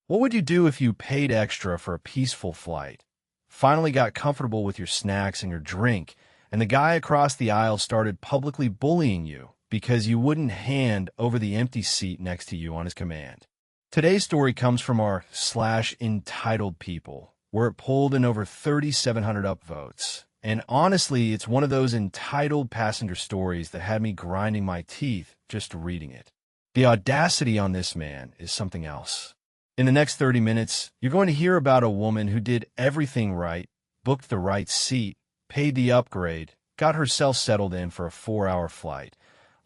What would you do if you paid extra for a peaceful flight, finally got comfortable with your snacks and your drink, and the guy across the aisle started publicly bullying you because you wouldn't hand over the empty seat next to you on his command? Today's story comes from our /EntitledPeople, where it pulled in over 3,700 upvotes. And honestly, it's one of those entitled passenger stories that had me grinding my teeth just reading it. The audacity on this man is something else. In the next 30 minutes, you're going to hear about a woman who did everything right, booked the right seat, paid the upgrade, got herself settled in for a 4-hour flight,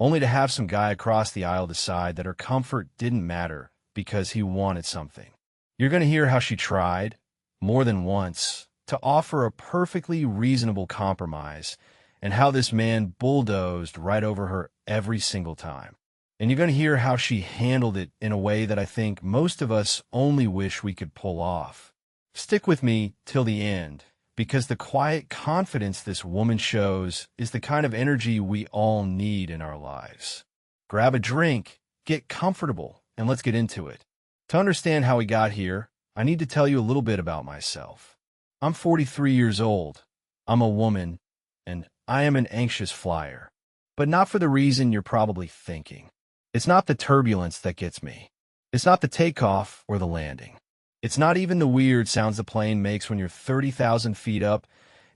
only to have some guy across the aisle decide that her comfort didn't matter because he wanted something. You're going to hear how she tried, more than once, to offer a perfectly reasonable compromise, and how this man bulldozed right over her every single time. And you're going to hear how she handled it in a way that I think most of us only wish we could pull off. Stick with me till the end, because the quiet confidence this woman shows is the kind of energy we all need in our lives. Grab a drink, get comfortable, and let's get into it. To understand how we got here, I need to tell you a little bit about myself. I'm 43 years old. I'm a woman, and I am an anxious flyer. But not for the reason you're probably thinking. It's not the turbulence that gets me. It's not the takeoff or the landing. It's not even the weird sounds the plane makes when you're 30,000 feet up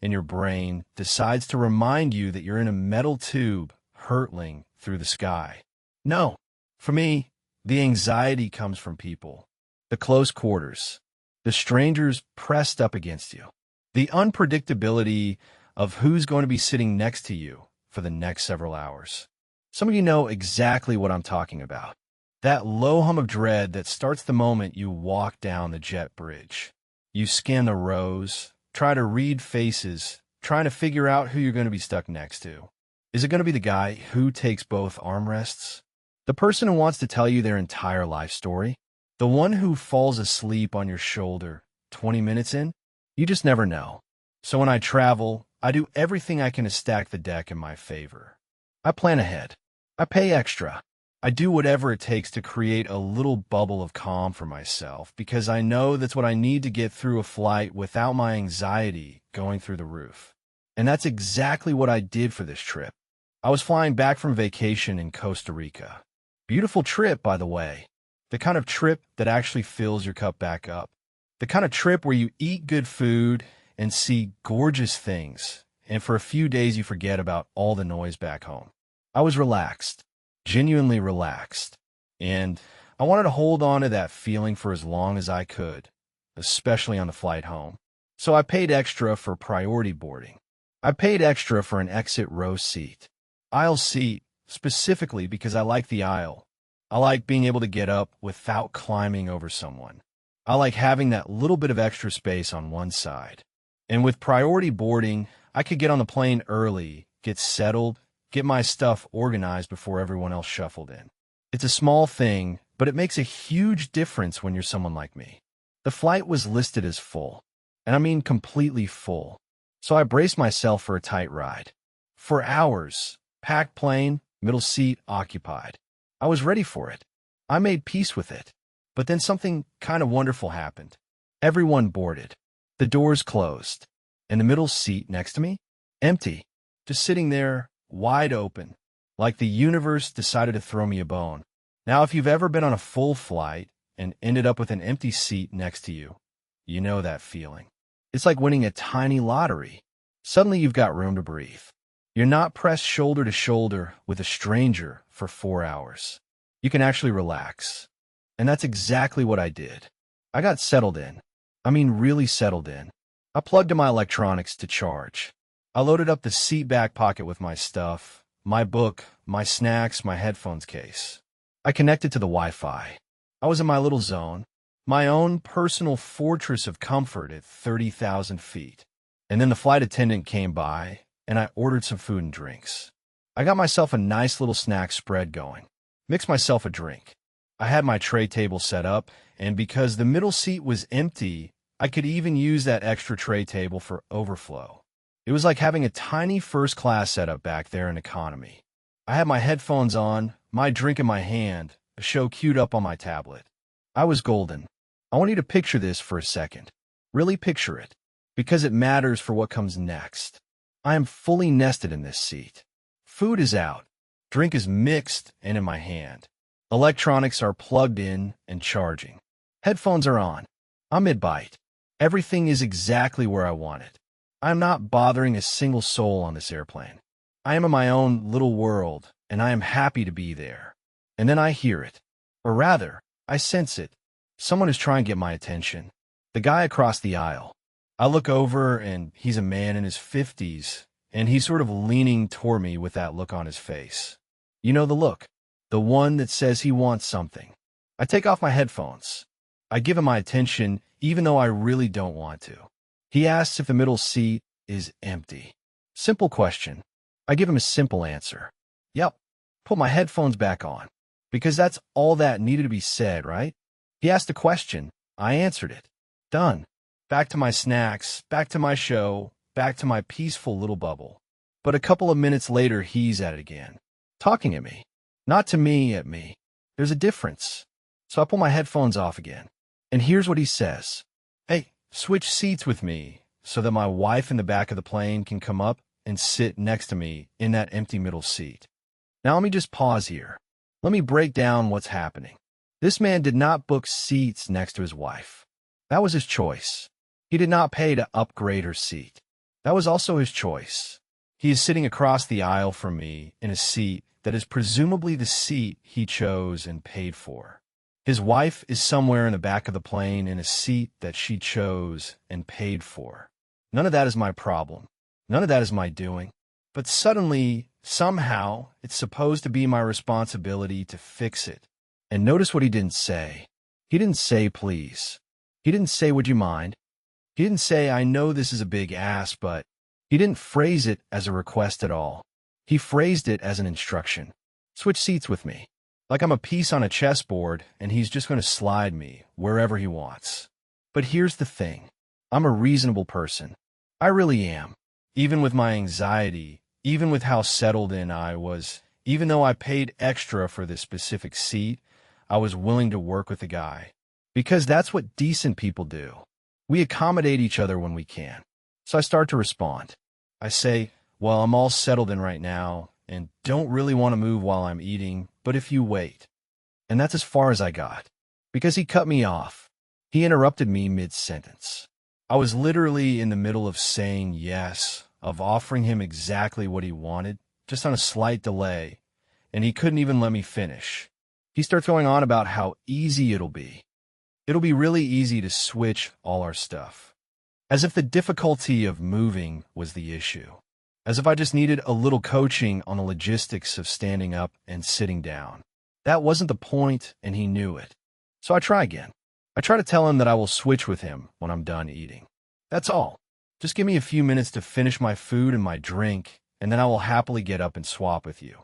and your brain decides to remind you that you're in a metal tube hurtling through the sky. No, for me, the anxiety comes from people, the close quarters, the strangers pressed up against you, the unpredictability of who's going to be sitting next to you for the next several hours. Some of you know exactly what I'm talking about. That low hum of dread that starts the moment you walk down the jet bridge. You scan the rows, try to read faces, trying to figure out who you're going to be stuck next to. Is it going to be the guy who takes both armrests? The person who wants to tell you their entire life story? The one who falls asleep on your shoulder 20 minutes in? You just never know. So when I travel, I do everything I can to stack the deck in my favor. I plan ahead. I pay extra. I do whatever it takes to create a little bubble of calm for myself because I know that's what I need to get through a flight without my anxiety going through the roof. And that's exactly what I did for this trip. I was flying back from vacation in Costa Rica. Beautiful trip, by the way. The kind of trip that actually fills your cup back up. The kind of trip where you eat good food and see gorgeous things, and for a few days you forget about all the noise back home. I was relaxed, genuinely relaxed, and I wanted to hold on to that feeling for as long as I could, especially on the flight home. So I paid extra for priority boarding. I paid extra for an exit row seat. Aisle seat, specifically because I like the aisle. I like being able to get up without climbing over someone. I like having that little bit of extra space on one side. And with priority boarding, I could get on the plane early, get settled, get my stuff organized before everyone else shuffled in. It's a small thing, but it makes a huge difference when you're someone like me. The flight was listed as full, and I mean completely full. So I braced myself for a tight ride. For hours, packed plane, middle seat occupied. I was ready for it. I made peace with it. But then something kind of wonderful happened. Everyone boarded. The doors closed. And the middle seat next to me? Empty. Just sitting there, wide open, like the universe decided to throw me a bone. Now, if you've ever been on a full flight and ended up with an empty seat next to you, you know that feeling. It's like winning a tiny lottery. Suddenly you've got room to breathe. You're not pressed shoulder to shoulder with a stranger for 4 hours. You can actually relax. And that's exactly what I did. I got settled in. I mean really settled in. I plugged in my electronics to charge. I loaded up the seat back pocket with my stuff, my book, my snacks, my headphones case. I connected to the Wi-Fi. I was in my little zone, my own personal fortress of comfort at 30,000 feet. And then the flight attendant came by, and I ordered some food and drinks. I got myself a nice little snack spread going. Mixed myself a drink. I had my tray table set up, and because the middle seat was empty, I could even use that extra tray table for overflow. It was like having a tiny first-class setup back there in economy. I had my headphones on, my drink in my hand, a show queued up on my tablet. I was golden. I want you to picture this for a second. Really picture it, because it matters for what comes next. I am fully nested in this seat. Food is out. Drink is mixed and in my hand. Electronics are plugged in and charging. Headphones are on. I'm mid-bite. Everything is exactly where I want it. I am not bothering a single soul on this airplane. I am in my own little world, and I am happy to be there. And then I hear it. Or rather, I sense it. Someone is trying to get my attention. The guy across the aisle. I look over, and he's a man in his 50s, and he's sort of leaning toward me with that look on his face. You know the look. The one that says he wants something. I take off my headphones. I give him my attention, even though I really don't want to. He asks if the middle seat is empty. Simple question. I give him a simple answer. Yep. Put my headphones back on. Because that's all that needed to be said, right? He asked a question. I answered it. Done. Back to my snacks, back to my show, back to my peaceful little bubble. But a couple of minutes later, he's at it again. Talking at me. Not to me, at me. There's a difference. So I pull my headphones off again. And here's what he says. Hey, switch seats with me so that my wife in the back of the plane can come up and sit next to me in that empty middle seat. Now let me just pause here. Let me break down what's happening. This man did not book seats next to his wife. That was his choice. He did not pay to upgrade her seat. That was also his choice. He is sitting across the aisle from me in a seat that is presumably the seat he chose and paid for. His wife is somewhere in the back of the plane in a seat that she chose and paid for. None of that is my problem. None of that is my doing. But suddenly, somehow, it's supposed to be my responsibility to fix it. And notice what he didn't say. He didn't say, please. He didn't say, would you mind? He didn't say, I know this is a big ask, but he didn't phrase it as a request at all. He phrased it as an instruction. Switch seats with me. Like I'm a piece on a chessboard, and he's just going to slide me wherever he wants. But here's the thing. I'm a reasonable person. I really am. Even with my anxiety, even with how settled in I was, even though I paid extra for this specific seat, I was willing to work with the guy. Because that's what decent people do. We accommodate each other when we can. So I start to respond. I say, well, I'm all settled in right now and don't really want to move while I'm eating, but if you wait. And that's as far as I got. Because he cut me off. He interrupted me mid-sentence. I was literally in the middle of saying yes, of offering him exactly what he wanted, just on a slight delay, and he couldn't even let me finish. He starts going on about how easy it'll be. It'll be really easy to switch all our stuff. As if the difficulty of moving was the issue. As if I just needed a little coaching on the logistics of standing up and sitting down. That wasn't the point, and he knew it. So I try again. I try to tell him that I will switch with him when I'm done eating. That's all. Just give me a few minutes to finish my food and my drink, and then I will happily get up and swap with you.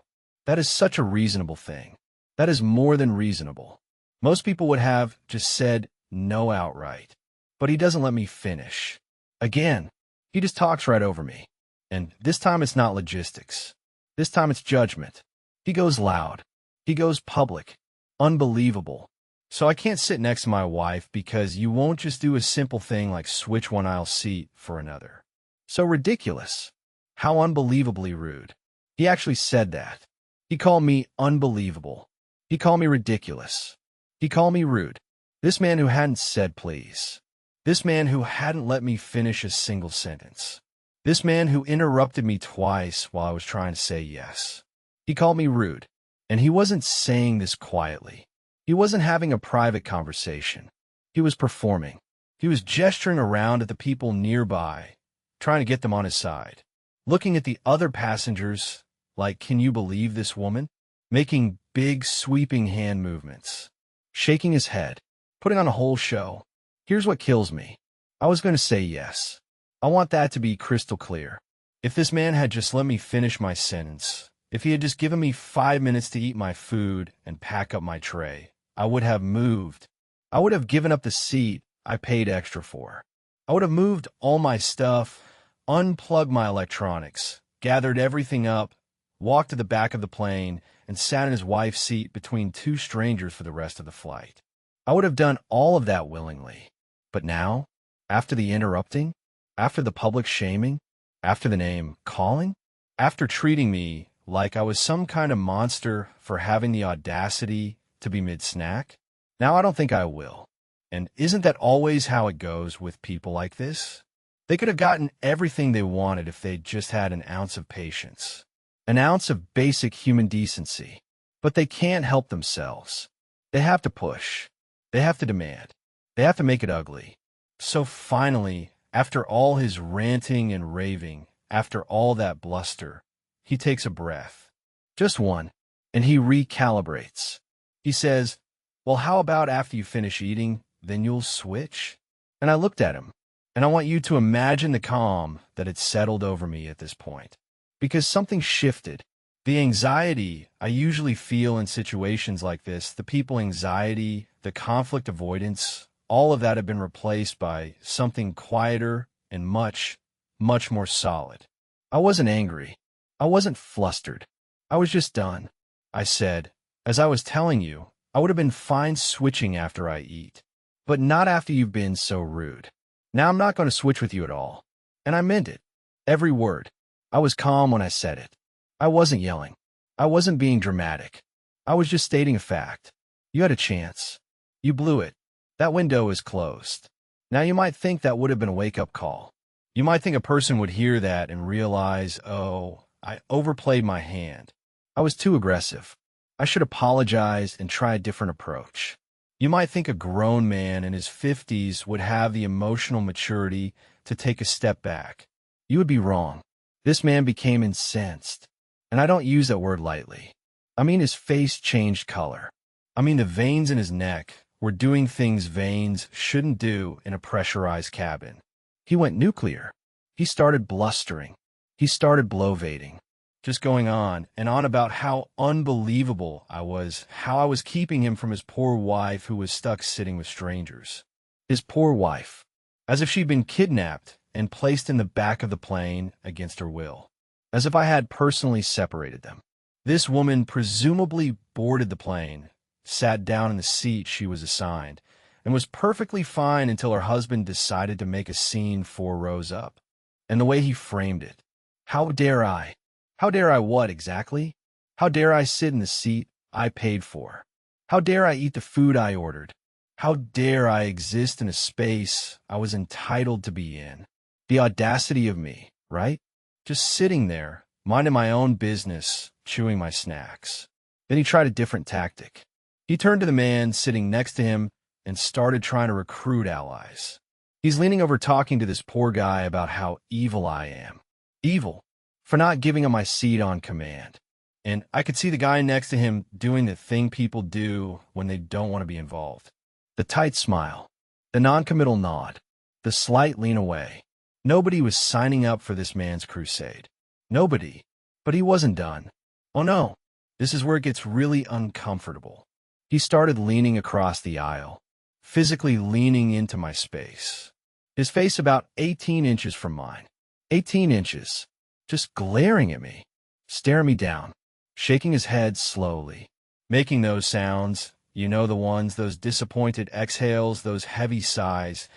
That is such a reasonable thing. That is more than reasonable. Most people would have just said no outright. But he doesn't let me finish. Again, he just talks right over me. And this time it's not logistics. This time it's judgment. He goes loud. He goes public. Unbelievable. So I can't sit next to my wife because you won't just do a simple thing like switch one aisle seat for another. So ridiculous. How unbelievably rude. He actually said that. He called me unbelievable. He called me ridiculous. He called me rude. This man who hadn't said please. This man who hadn't let me finish a single sentence. This man who interrupted me twice while I was trying to say yes. He called me rude. And he wasn't saying this quietly. He wasn't having a private conversation. He was performing. He was gesturing around at the people nearby, trying to get them on his side. Looking at the other passengers like, can you believe this woman? Making big, sweeping hand movements. Shaking his head. Putting on a whole show. Here's what kills me. I was going to say yes. I want that to be crystal clear. If this man had just let me finish my sentence, if he had just given me 5 minutes to eat my food and pack up my tray, I would have moved. I would have given up the seat I paid extra for. I would have moved all my stuff, unplugged my electronics, gathered everything up, walked to the back of the plane, and sat in his wife's seat between two strangers for the rest of the flight. I would have done all of that willingly. But now, after the interrupting, after the public shaming, after the name calling, after treating me like I was some kind of monster for having the audacity to be mid-snack, now I don't think I will. And isn't that always how it goes with people like this? They could have gotten everything they wanted if they'd just had an ounce of patience, an ounce of basic human decency. But they can't help themselves. They have to push. They have to demand. They have to make it ugly. So finally, after all his ranting and raving, after all that bluster, he takes a breath. Just one. And he recalibrates. He says, "Well, how about after you finish eating, then you'll switch?" And I looked at him, and I want you to imagine the calm that had settled over me at this point. Because something shifted. The anxiety I usually feel in situations like this, the people anxiety, the conflict avoidance, all of that had been replaced by something quieter and much, much more solid. I wasn't angry. I wasn't flustered. I was just done. I said, "As I was telling you, I would have been fine switching after I eat, but not after you've been so rude. Now I'm not going to switch with you at all." And I meant it. Every word. I was calm when I said it. I wasn't yelling. I wasn't being dramatic. I was just stating a fact. You had a chance. You blew it. That window is closed. Now you might think that would have been a wake-up call. You might think a person would hear that and realize, oh, I overplayed my hand. I was too aggressive. I should apologize and try a different approach. You might think a grown man in his 50s would have the emotional maturity to take a step back. You would be wrong. This man became incensed. And I don't use that word lightly. I mean his face changed color. I mean the veins in his neck were doing things veins shouldn't do in a pressurized cabin. He went nuclear. He started blustering. He started bloviating. Just going on and on about how unbelievable I was, how I was keeping him from his poor wife who was stuck sitting with strangers. His poor wife. As if she'd been kidnapped and placed in the back of the plane against her will. As if I had personally separated them. This woman presumably boarded the plane, sat down in the seat she was assigned, and was perfectly fine until her husband decided to make a scene 4 rows up. And the way he framed it. How dare I? How dare I what exactly? How dare I sit in the seat I paid for? How dare I eat the food I ordered? How dare I exist in a space I was entitled to be in? The audacity of me, right? Just sitting there, minding my own business, chewing my snacks. Then he tried a different tactic. He turned to the man sitting next to him and started trying to recruit allies. He's leaning over talking to this poor guy about how evil I am. Evil. For not giving him my seat on command. And I could see the guy next to him doing the thing people do when they don't want to be involved. The tight smile. The non-committal nod. The slight lean away. Nobody was signing up for this man's crusade. Nobody. But he wasn't done. Oh no. This is where it gets really uncomfortable. He started leaning across the aisle. Physically leaning into my space. His face about 18 inches from mine. 18 inches. Just glaring at me. Staring me down. Shaking his head slowly. Making those sounds. You know the ones, those disappointed exhales, those heavy sighs.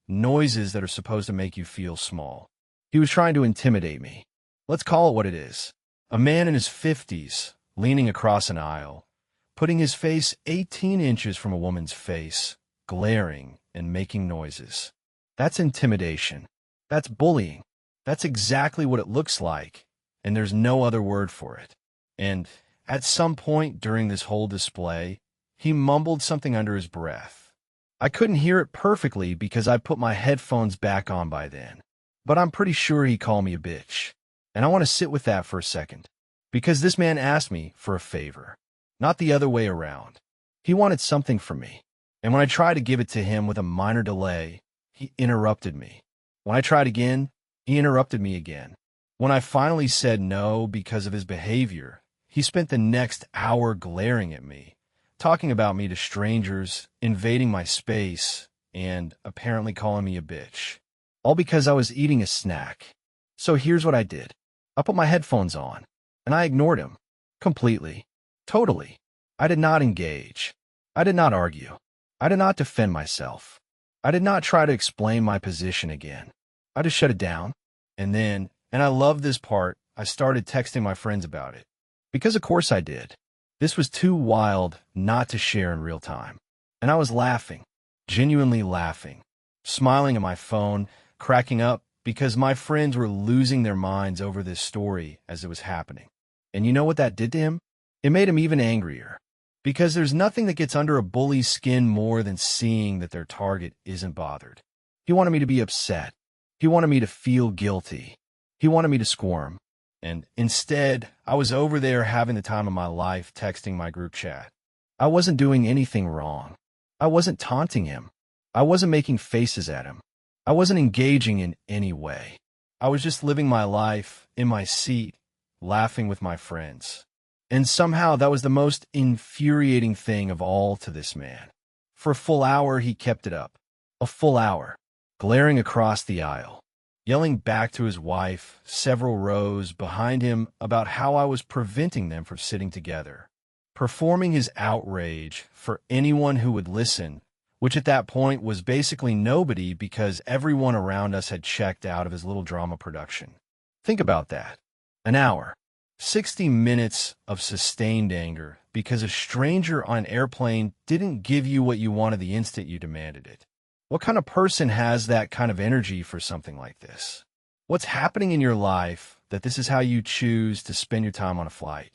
Noises that are supposed to make you feel small. He was trying to intimidate me. Let's call it what it is. A man in his 50s, leaning across an aisle, putting his face 18 inches from a woman's face, glaring and making noises. That's intimidation. That's bullying. That's exactly what it looks like, and there's no other word for it. And at some point during this whole display, he mumbled something under his breath. I couldn't hear it perfectly because I put my headphones back on by then, but I'm pretty sure he called me a bitch. And I want to sit with that for a second, because this man asked me for a favor, not the other way around. He wanted something from me, and when I tried to give it to him with a minor delay, he interrupted me. When I tried again, he interrupted me again. When I finally said no because of his behavior, he spent the next hour glaring at me, talking about me to strangers, invading my space, and apparently calling me a bitch. All because I was eating a snack. So here's what I did. I put my headphones on, and I ignored him. Completely. Totally. I did not engage. I did not argue. I did not defend myself. I did not try to explain my position again. I just shut it down. And I love this part, I started texting my friends about it. Because of course I did. This was too wild not to share in real time. And I was laughing, genuinely laughing, smiling at my phone, cracking up because my friends were losing their minds over this story as it was happening. And you know what that did to him? It made him even angrier. Because there's nothing that gets under a bully's skin more than seeing that their target isn't bothered. He wanted me to be upset. He wanted me to feel guilty. He wanted me to squirm. And instead, I was over there having the time of my life texting my group chat. I wasn't doing anything wrong. I wasn't taunting him. I wasn't making faces at him. I wasn't engaging in any way. I was just living my life in my seat, laughing with my friends. And somehow that was the most infuriating thing of all to this man. For a full hour, he kept it up. A full hour, glaring across the aisle, yelling back to his wife several rows behind him about how I was preventing them from sitting together, performing his outrage for anyone who would listen, which at that point was basically nobody because everyone around us had checked out of his little drama production. Think about that. An hour. 60 minutes of sustained anger because a stranger on an airplane didn't give you what you wanted the instant you demanded it. What kind of person has that kind of energy for something like this? What's happening in your life that this is how you choose to spend your time on a flight?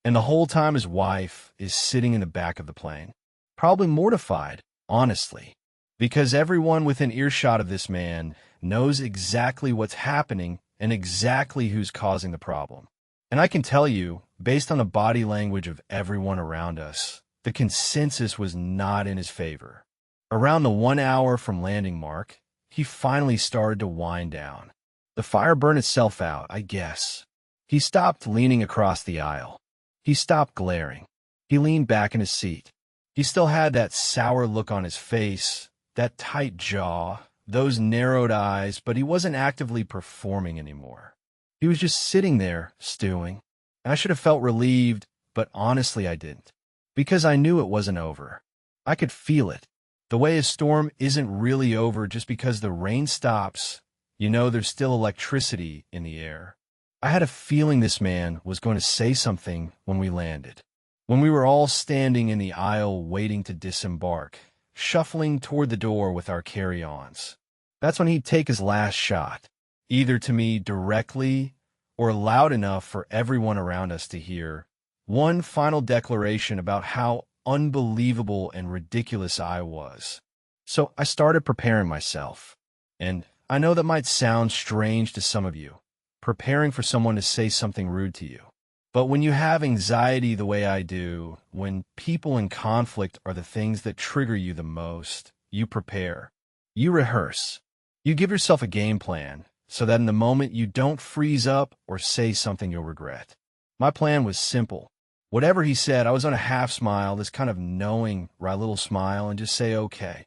And the whole time his wife is sitting in the back of the plane, probably mortified, honestly, because everyone within earshot of this man knows exactly what's happening and exactly who's causing the problem. And I can tell you, based on the body language of everyone around us, the consensus was not in his favor. Around the 1 hour from landing mark, he finally started to wind down. The fire burned itself out, I guess. He stopped leaning across the aisle. He stopped glaring. He leaned back in his seat. He still had that sour look on his face, that tight jaw, those narrowed eyes, but he wasn't actively performing anymore. He was just sitting there, stewing. I should have felt relieved, but honestly I didn't. Because I knew it wasn't over. I could feel it. The way a storm isn't really over just because the rain stops, you know there's still electricity in the air. I had a feeling this man was going to say something when we landed. When we were all standing in the aisle waiting to disembark, shuffling toward the door with our carry-ons. That's when he'd take his last shot. Either to me directly or loud enough for everyone around us to hear, one final declaration about how unbelievable and ridiculous I was. So I started preparing myself. And I know that might sound strange to some of you, preparing for someone to say something rude to you. But when you have anxiety the way I do, when people in conflict are the things that trigger you the most, you prepare. You rehearse. You give yourself a game plan, so that in the moment you don't freeze up or say something you'll regret. My plan was simple. Whatever he said, I was on a half smile, this kind of knowing, right little smile, and just say, okay.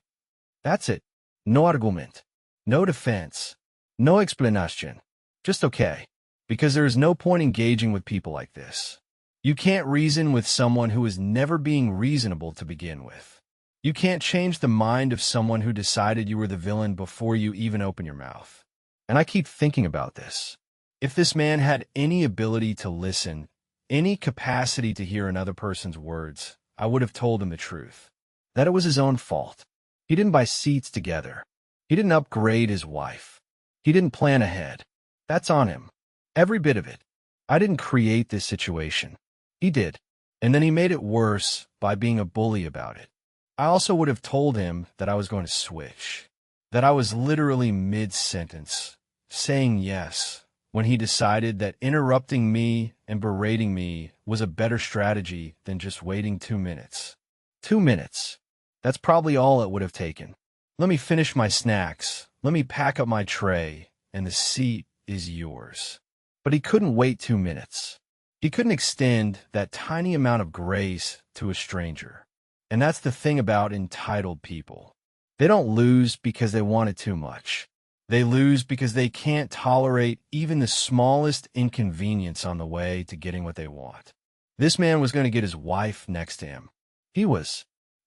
That's it. No argument. No defense. No explanation. Just okay. Because there is no point engaging with people like this. You can't reason with someone who is never being reasonable to begin with. You can't change the mind of someone who decided you were the villain before you even open your mouth. And I keep thinking about this. If this man had any ability to listen, any capacity to hear another person's words, I would have told him the truth. That it was his own fault. He didn't buy seats together. He didn't upgrade his wife. He didn't plan ahead. That's on him. Every bit of it. I didn't create this situation. He did. And then he made it worse by being a bully about it. I also would have told him that I was going to switch. That I was literally mid-sentence, saying yes, when he decided that interrupting me and berating me was a better strategy than just waiting 2 minutes. 2 minutes. That's probably all it would have taken. Let me finish my snacks. Let me pack up my tray, and the seat is yours. But he couldn't wait 2 minutes. He couldn't extend that tiny amount of grace to a stranger. And that's the thing about entitled people. They don't lose because they wanted too much. They lose because they can't tolerate even the smallest inconvenience on the way to getting what they want. This man was going to get his wife next to him. He was.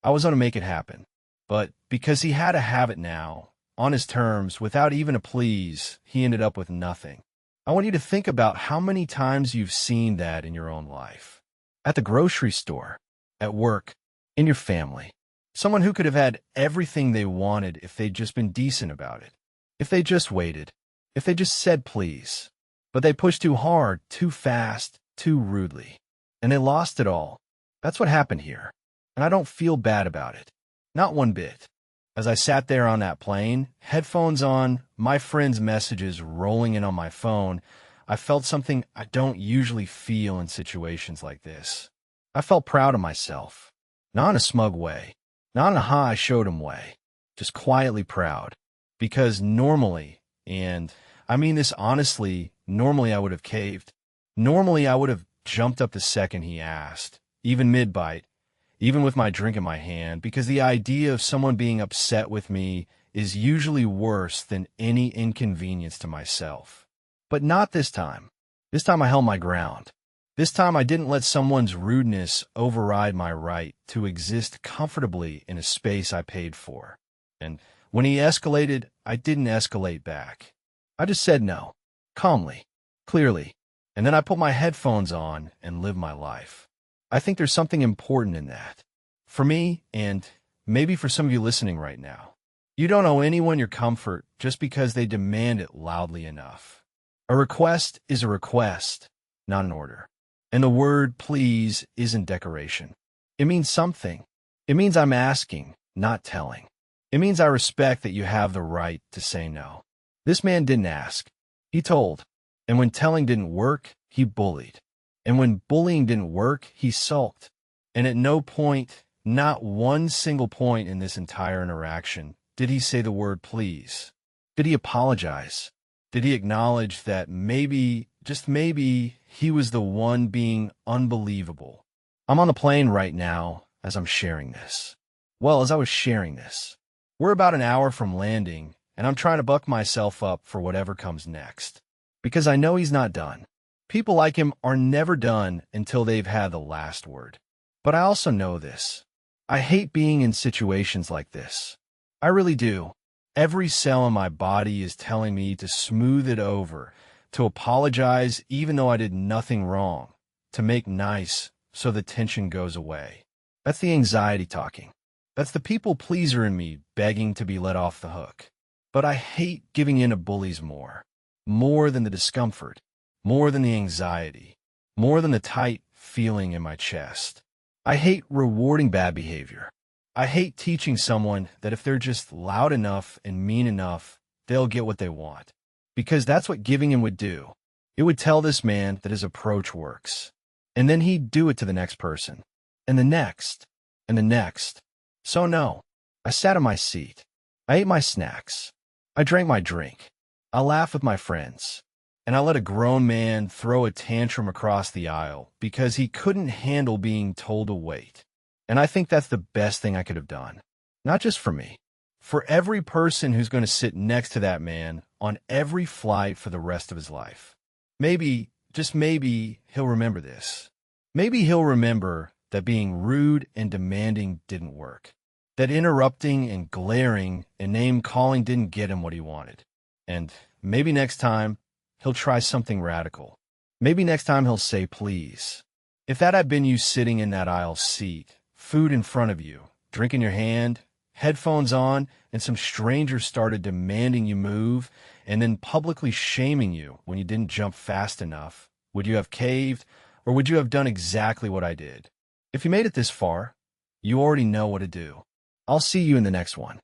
I was going to make it happen. But because he had to have it now, on his terms, without even a please, he ended up with nothing. I want you to think about how many times you've seen that in your own life. At the grocery store, at work, in your family. Someone who could have had everything they wanted if they'd just been decent about it. If they just waited. If they just said please. But they pushed too hard, too fast, too rudely. And they lost it all. That's what happened here. And I don't feel bad about it. Not one bit. As I sat there on that plane, headphones on, my friend's messages rolling in on my phone, I felt something I don't usually feel in situations like this. I felt proud of myself. Not in a smug way. Not in a ha I showed him way. Just quietly proud. Because normally, and I mean this honestly, normally I would have caved. Normally I would have jumped up the second he asked, even mid-bite, even with my drink in my hand, because the idea of someone being upset with me is usually worse than any inconvenience to myself. But not this time. This time I held my ground. This time I didn't let someone's rudeness override my right to exist comfortably in a space I paid for. And when he escalated, I didn't escalate back. I just said no, calmly, clearly, and then I put my headphones on and lived my life. I think there's something important in that. For me, and maybe for some of you listening right now, you don't owe anyone your comfort just because they demand it loudly enough. A request is a request, not an order. And the word please isn't decoration. It means something. It means I'm asking, not telling. It means I respect that you have the right to say no. This man didn't ask. He told. And when telling didn't work, he bullied. And when bullying didn't work, he sulked. And at no point, not one single point in this entire interaction, did he say the word please. Did he apologize? Did he acknowledge that maybe, just maybe, he was the one being unbelievable? I'm on the plane right now as I'm sharing this. Well, as I was sharing this. We're about an hour from landing, and I'm trying to buck myself up for whatever comes next. Because I know he's not done. People like him are never done until they've had the last word. But I also know this. I hate being in situations like this. I really do. Every cell in my body is telling me to smooth it over, to apologize even though I did nothing wrong, to make nice so the tension goes away. That's the anxiety talking. That's the people pleaser in me begging to be let off the hook. But I hate giving in to bullies more than the discomfort, more than the anxiety, more than the tight feeling in my chest. I hate rewarding bad behavior. I hate teaching someone that if they're just loud enough and mean enough, they'll get what they want. Because that's what giving in would do. It would tell this man that his approach works. And then he'd do it to the next person. And the next. And the next. So no, I sat in my seat. I ate my snacks. I drank my drink. I laughed with my friends. And I let a grown man throw a tantrum across the aisle because he couldn't handle being told to wait. And I think that's the best thing I could have done. Not just for me. For every person who's going to sit next to that man on every flight for the rest of his life. Maybe, just maybe, he'll remember this. Maybe he'll remember that being rude and demanding didn't work. That interrupting and glaring and name-calling didn't get him what he wanted. And maybe next time, he'll try something radical. Maybe next time he'll say please. If that had been you sitting in that aisle seat, food in front of you, drink in your hand, headphones on, and some stranger started demanding you move and then publicly shaming you when you didn't jump fast enough, would you have caved or would you have done exactly what I did? If you made it this far, you already know what to do. I'll see you in the next one.